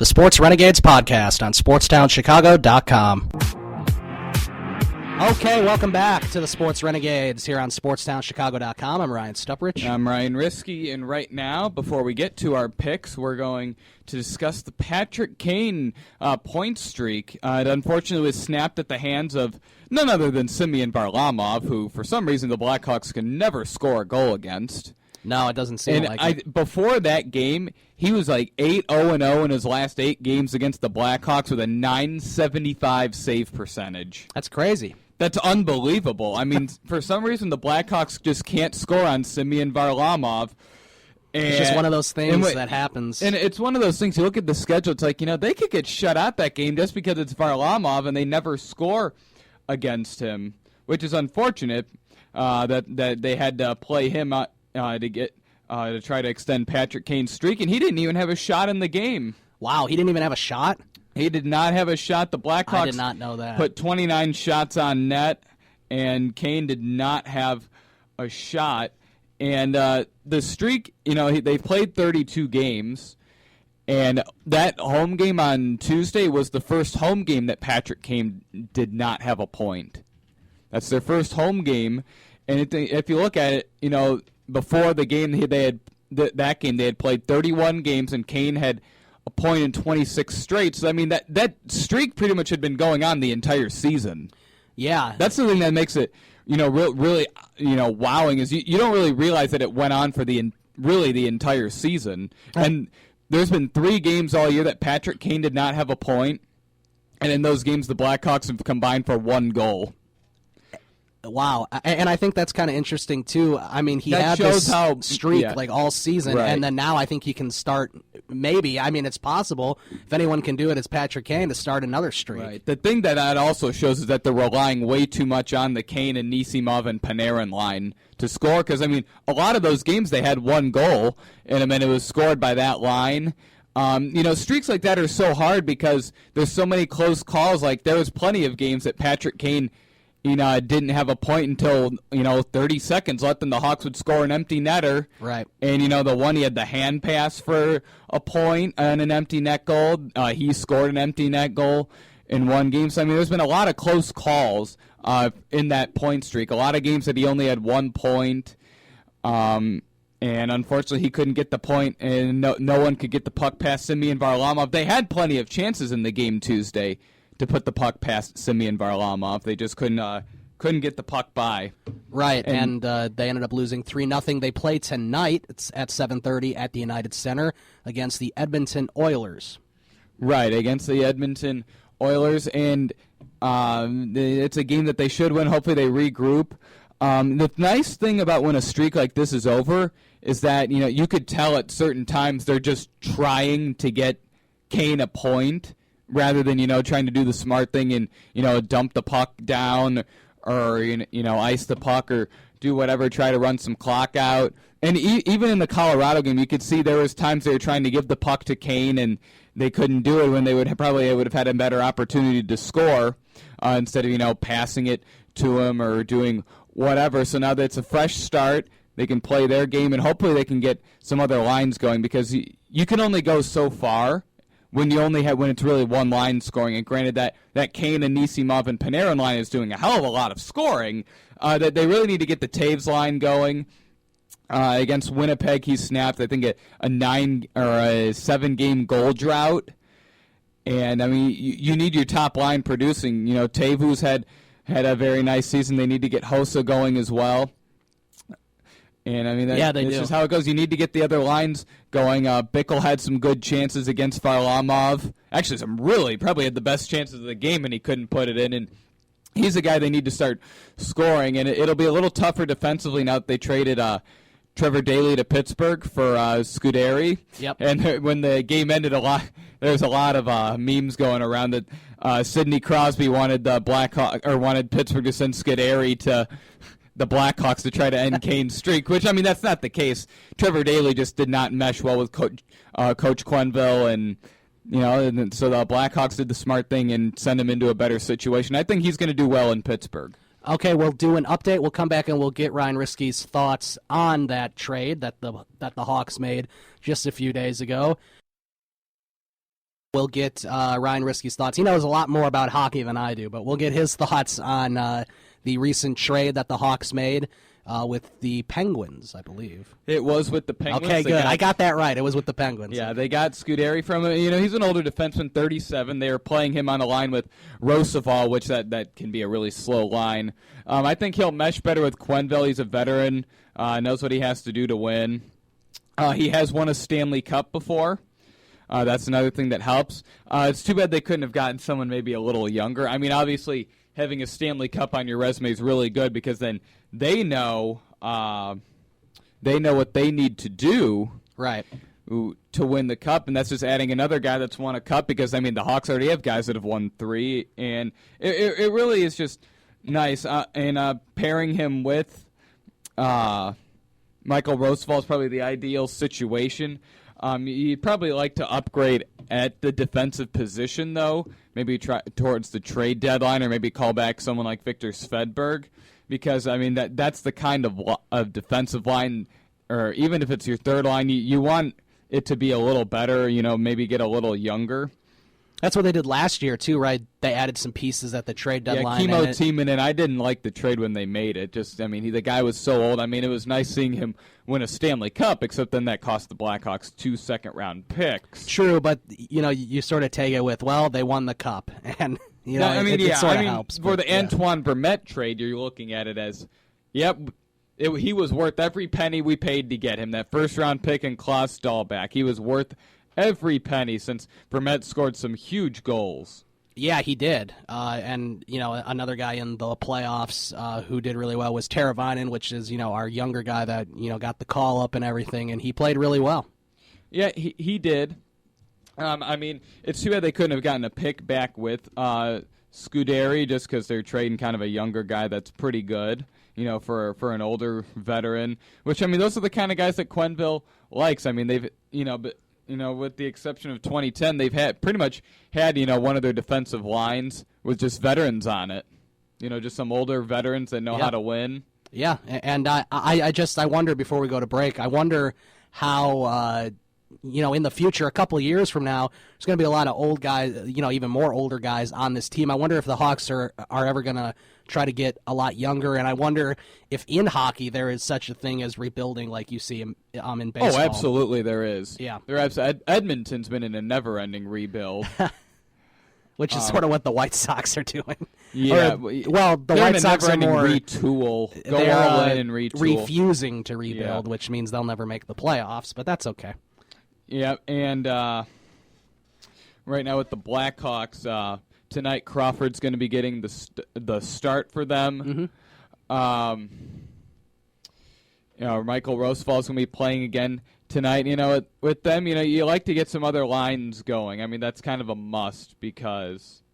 The Sports Renegades podcast on SportsTownChicago.com. Okay, welcome back to the Sports Renegades here on SportsTownChicago.com. I'm Ryan Stuprich. I'm Ryan Risky, and right now, before we get to our picks, we're going to discuss the Patrick Kane point streak. It unfortunately was snapped at the hands of none other than Semyon Varlamov, who, for some reason, the Blackhawks can never score a goal against. No, it doesn't seem like it. Before that game, he was like 8-0-0 in his last 8 games against the Blackhawks with a .975 save percentage. That's crazy. That's unbelievable. I mean, for some reason, the Blackhawks just can't score on Semyon Varlamov. It's just one of those things that happens. And it's one of those things, you look at the schedule, it's like, they could get shut out that game just because it's Varlamov and they never score against him, which is unfortunate that they had to play him to try to extend Patrick Kane's streak, and he didn't even have a shot in the game. Wow, he didn't even have a shot? He did not have a shot. The Blackhawks I did not know that. Put 29 shots on net, and Kane did not have a shot. And the streak, they played 32 games, and that home game on Tuesday was the first home game that Patrick Kane did not have a point. That's their first home game, and if you look at it, before the game they had played 31 games, and Kane had a point in 26 straight. So I mean that streak pretty much had been going on the entire season. Yeah, that's the thing that makes it really wowing is you don't really realize that it went on for the entire season. And there's been 3 games all year that Patrick Kane did not have a point, and in those games the Blackhawks have combined for 1 goal. Wow, and I think that's kind of interesting, too. I mean, he had this streak all season, right. And then now I think he can start, maybe, it's possible, if anyone can do it, it's Patrick Kane, to start another streak. Right. The thing that also shows is that they're relying way too much on the Kane and Nisimov and Panarin line to score, because, a lot of those games they had 1 goal, and it was scored by that line. Streaks like that are so hard because there's so many close calls. Like, there was plenty of games that Patrick Kane didn't have a point until, 30 seconds left, and the Hawks would score an empty netter. Right. And, the one he had the hand pass for a point and an empty net goal. He scored an empty net goal in one game. So, there's been a lot of close calls in that point streak. A lot of games that he only had 1 point. And unfortunately, he couldn't get the point, and no one could get the puck past Semyon Varlamov. They had plenty of chances in the game Tuesday to put the puck past Semyon Varlamov. They just couldn't get the puck by. Right, and they ended up losing 3-0. They play tonight. It's at 7:30 at the United Center against the Edmonton Oilers. Right, against the Edmonton Oilers, and it's a game that they should win. Hopefully they regroup. The nice thing about when a streak like this is over is that you could tell at certain times they're just trying to get Kane a point, rather than, trying to do the smart thing and, dump the puck down or, ice the puck or do whatever, try to run some clock out. And even in the Colorado game, you could see there was times they were trying to give the puck to Kane and they couldn't do it when they would have had a better opportunity to score instead of, passing it to him or doing whatever. So now that it's a fresh start, they can play their game and hopefully they can get some other lines going, because you can only go so far when it's really one line scoring. And granted that Kane and Nisimov and Panarin line is doing a hell of a lot of scoring, that they really need to get the Taves line going. Against Winnipeg, he snapped, I think, a 7-game goal drought. And you need your top line producing. Teuvo's had a very nice season. They need to get Hossa going as well. And that's just how it goes. You need to get the other lines going. Bickle had some good chances against Varlamov. Actually, probably had the best chances of the game, and he couldn't put it in. And he's a guy they need to start scoring. And it'll be a little tougher defensively now that they traded Trevor Daley to Pittsburgh for Scuderi. Yep. And when the game ended, there's a lot of memes going around that Sidney Crosby wanted wanted Pittsburgh to send Scuderi to the Blackhawks to try to end Kane's streak, which, that's not the case. Trevor Daley just did not mesh well with Coach Quenneville, and so the Blackhawks did the smart thing and send him into a better situation. I think he's going to do well in Pittsburgh. Okay, we'll do an update. We'll come back and we'll get Ryan Risky's thoughts on that trade that the Hawks made just a few days ago. We'll get Ryan Risky's thoughts. He knows a lot more about hockey than I do, but we'll get his thoughts on the recent trade that the Hawks made with the Penguins, I believe. It was with the Penguins. Okay, good. I got that right. It was with the Penguins. Yeah, they got Scuderi from him. He's an older defenseman, 37. They were playing him on a line with Roosevelt, which that can be a really slow line. I think he'll mesh better with Quenneville. He's a veteran, knows what he has to do to win. He has won a Stanley Cup before. That's another thing that helps. It's too bad they couldn't have gotten someone maybe a little younger. I mean, obviously, having a Stanley Cup on your resume is really good because then they know what they need to do right to win the Cup, and that's just adding another guy that's won a Cup because, I mean, the Hawks already have guys that have won 3, and it really is just nice. And pairing him with Michael Roosevelt is probably the ideal situation. You'd probably like to upgrade at the defensive position, though. Maybe try towards the trade deadline, or maybe call back someone like Victor Svedberg, because I mean that's the kind of defensive line, or even if it's your third line, you want it to be a little better. Maybe get a little younger. That's what they did last year too, right? They added some pieces at the trade deadline. Yeah, Timo Timonen, I didn't like the trade when they made it. Just, I mean, the guy was so old. I mean, it was nice seeing him win a Stanley Cup, except then that cost the Blackhawks 2 second-round picks. True, but you sort of take it with, well, they won the Cup, and it sort of helps. For the Antoine Vermette trade, you're looking at it as, yep. He was worth every penny we paid to get him. That first-round pick and Klaus Dahlback, he was worth every penny since Vermette scored some huge goals. Yeah, he did. And another guy in the playoffs who did really well was Teravainen, which is, our younger guy that, got the call-up and everything, and he played really well. Yeah, he did. I mean, it's too bad they couldn't have gotten a pick back with Scuderi, just because they're trading kind of a younger guy that's pretty good, for an older veteran. Which, I mean, those are the kind of guys that Quenneville likes. I mean, they've, with the exception of 2010, they've pretty much had, one of their defensive lines with just veterans on it. Just some older veterans that know how to win. Yeah, and I wonder, before we go to break, I wonder how, in the future, a couple of years from now, there's going to be a lot of old guys, even more older guys on this team. I wonder if the Hawks are ever going to try to get a lot younger, and I wonder if in hockey there is such a thing as rebuilding like you see in baseball. Oh, absolutely there is. Yeah. Edmonton's been in a never-ending rebuild. Which is sort of what the White Sox are doing. Yeah. The White Sox are more retool. Go all in and retool. Refusing to rebuild, which means they'll never make the playoffs, but that's okay. Yeah, and right now with the Blackhawks, tonight Crawford's going to be getting the start for them. Mm-hmm. Michael Roosevelt's going to be playing again tonight. With them, you like to get some other lines going. I mean, that's kind of a must because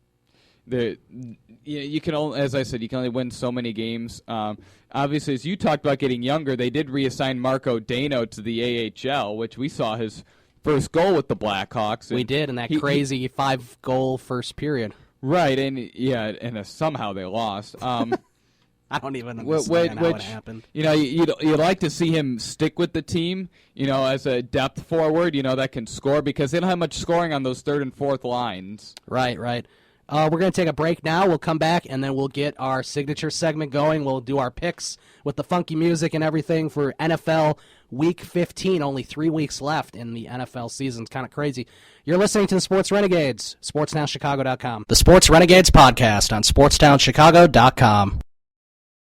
you can only, as I said, you can only win so many games. Obviously, as you talked about getting younger, they did reassign Marco Dano to the AHL, which we saw his first goal with the Blackhawks. We did in that crazy 5-goal first period. Right, and somehow they lost. I don't even understand how it happened. You'd like to see him stick with the team, as a depth forward, that can score, because they don't have much scoring on those third and fourth lines. Right. We're going to take a break now. We'll come back, and then we'll get our signature segment going. We'll do our picks with the funky music and everything for NFL Week 15. Only 3 weeks left in the NFL season. It's kind of crazy. You're listening to the Sports Renegades, SportsTownChicago.com. The Sports Renegades podcast on SportsTownChicago.com.